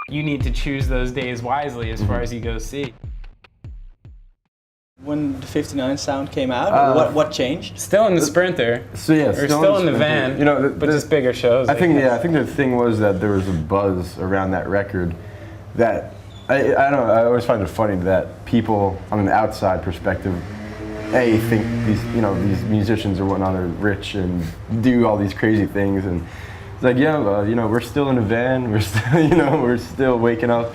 You need to choose those days wisely as far as you go see. When the 59 sound came out, what changed? Still in the Sprinter. So yeah, or still in the van, you know, but just bigger shows. I think the thing was that there was a buzz around that record that I don't know. I always find it funny that people on an outside perspective, think these musicians or whatnot are rich and do all these crazy things, and it's like we're still in a van. We're still we're still waking up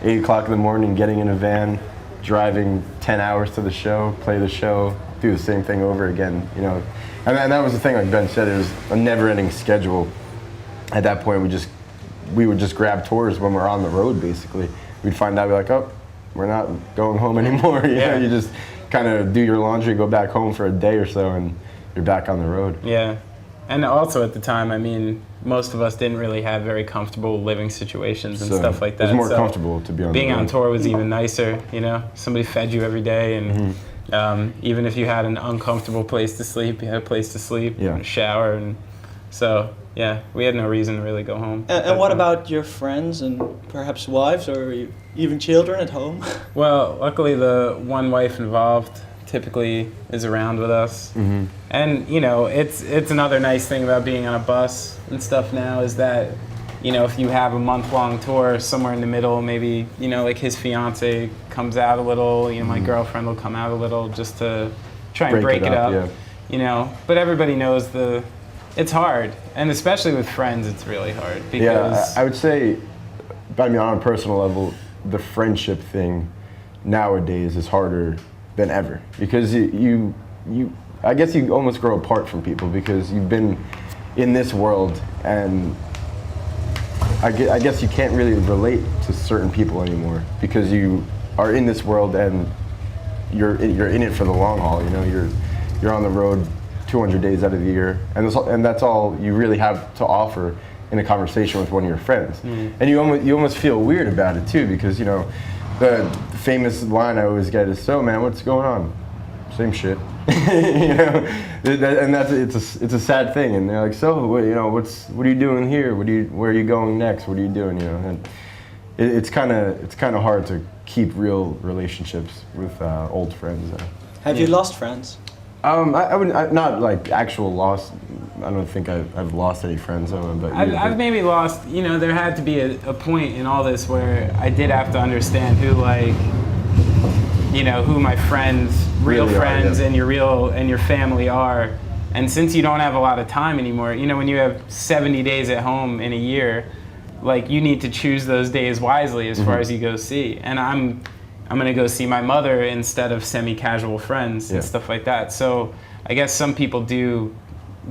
8 o'clock in the morning, getting in a van, driving 10 hours to the show, play the show, do the same thing over again, And that was the thing, like Ben said, it was a never-ending schedule. At that point, we would just grab tours when we're on the road, basically. We'd find out, like, oh, we're not going home anymore. You just kind of do your laundry, go back home for a day or so, and you're back on the road. Yeah. And also at the time, I mean, most of us didn't really have very comfortable living situations and stuff like that. It was more comfortable to be on the road. Being on tour was even nicer, Somebody fed you every day, and even if you had an uncomfortable place to sleep, you had a place to sleep, and a shower, and so yeah, we had no reason to really go home. And what about your friends and perhaps wives or even children at home? Well, luckily the one wife involved typically is around with us. Mm-hmm. And, it's another nice thing about being on a bus and stuff now is that, if you have a month-long tour somewhere in the middle, maybe, like his fiance comes out a little, my girlfriend will come out a little just to try and break it up. But everybody knows it's hard, and especially with friends, it's really hard. Because I would say, on a personal level, the friendship thing nowadays is harder than ever because I guess you almost grow apart from people because you've been in this world, and I guess you can't really relate to certain people anymore because you are in this world and you're in it for the long haul. You're on the road 200 days out of the year, and that's all you really have to offer in a conversation with one of your friends. And you almost feel weird about it too, because the famous line I always get is, "So man, what's going on?" Same shit. And it's a sad thing. And they're like, "So what are you doing here? Where are you going next? What are you doing?" And it's kind of hard to keep real relationships with old friends. Have you lost friends? I wouldn't, not like actual loss. I don't think I've lost any friends. But I've maybe lost. There had to be a point in all this where I did have to understand who who my friends, real really friends, and your family are. And since you don't have a lot of time anymore, when you have 70 days at home in a year, like you need to choose those days wisely as far as you go see. And I'm going to go see my mother instead of semi-casual friends and stuff like that. So I guess some people do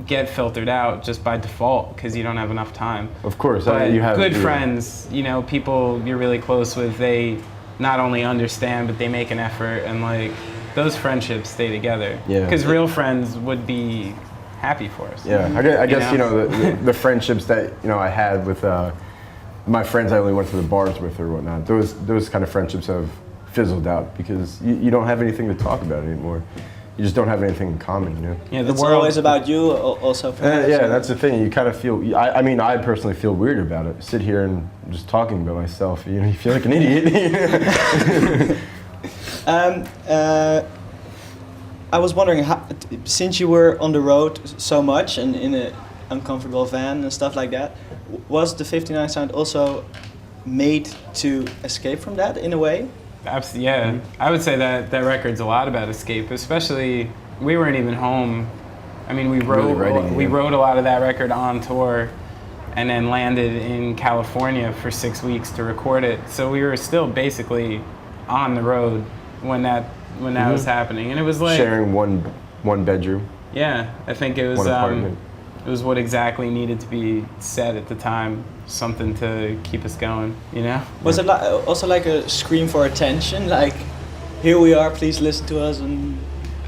get filtered out just by default because you don't have enough time. Of course. But you have good friends, people you're really close with, they not only understand, but they make an effort, and like those friendships stay together. Yeah. Because real friends would be happy for us. Yeah, I guess the friendships that I had with my friends I only went to the bars with or whatnot. Those kind of friendships have fizzled out because you don't have anything to talk about anymore. You just don't have anything in common, Yeah, it's always about you also. Yeah, that's the thing. You kind of feel, I personally feel weird about it. Sit here and just talking about myself, you feel like an idiot. I was wondering, since you were on the road so much and in an uncomfortable van and stuff like that, was the 59 sound also made to escape from that in a way? Absolutely, yeah. I would say that record's a lot about escape, especially we weren't even home. I mean, we wrote a lot of that record on tour and then landed in California for 6 weeks to record it. So we were still basically on the road when that was happening. And it was like sharing one bedroom. Yeah, I think it was one apartment. It was what exactly needed to be said at the time, something to keep us going, Was it also like a scream for attention, like, here we are, please listen to us? And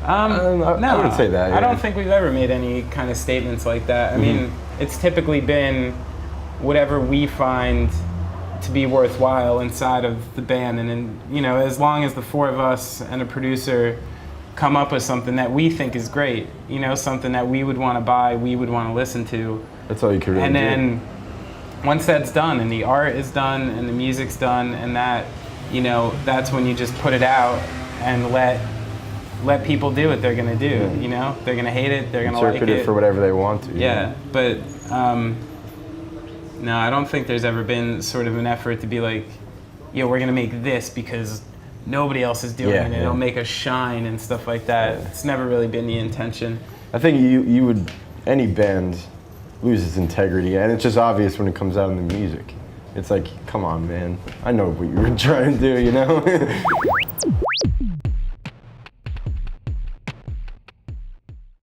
no, I wouldn't say that. Yeah. I don't think we've ever made any kind of statements like that. I mean, it's typically been whatever we find to be worthwhile inside of the band, and then, as long as the four of us and a producer come up with something that we think is great, something that we would want to buy, we would want to listen to. That's all you can really do. And then once that's done and the art is done and the music's done and that, you know, that's when you just put it out and let people do what they're gonna do. You know, they're gonna hate it, they're gonna like Interpret it for whatever they want to. Yeah, but no, I don't think there's ever been sort of an effort to be like, yo, we're gonna make this because nobody else is doing it. It'll make us shine and stuff like that. It's never really been the intention. I think you would, any band loses integrity, and it's just obvious when it comes out in the music. It's like, come on, man. I know what you were trying to do, you know?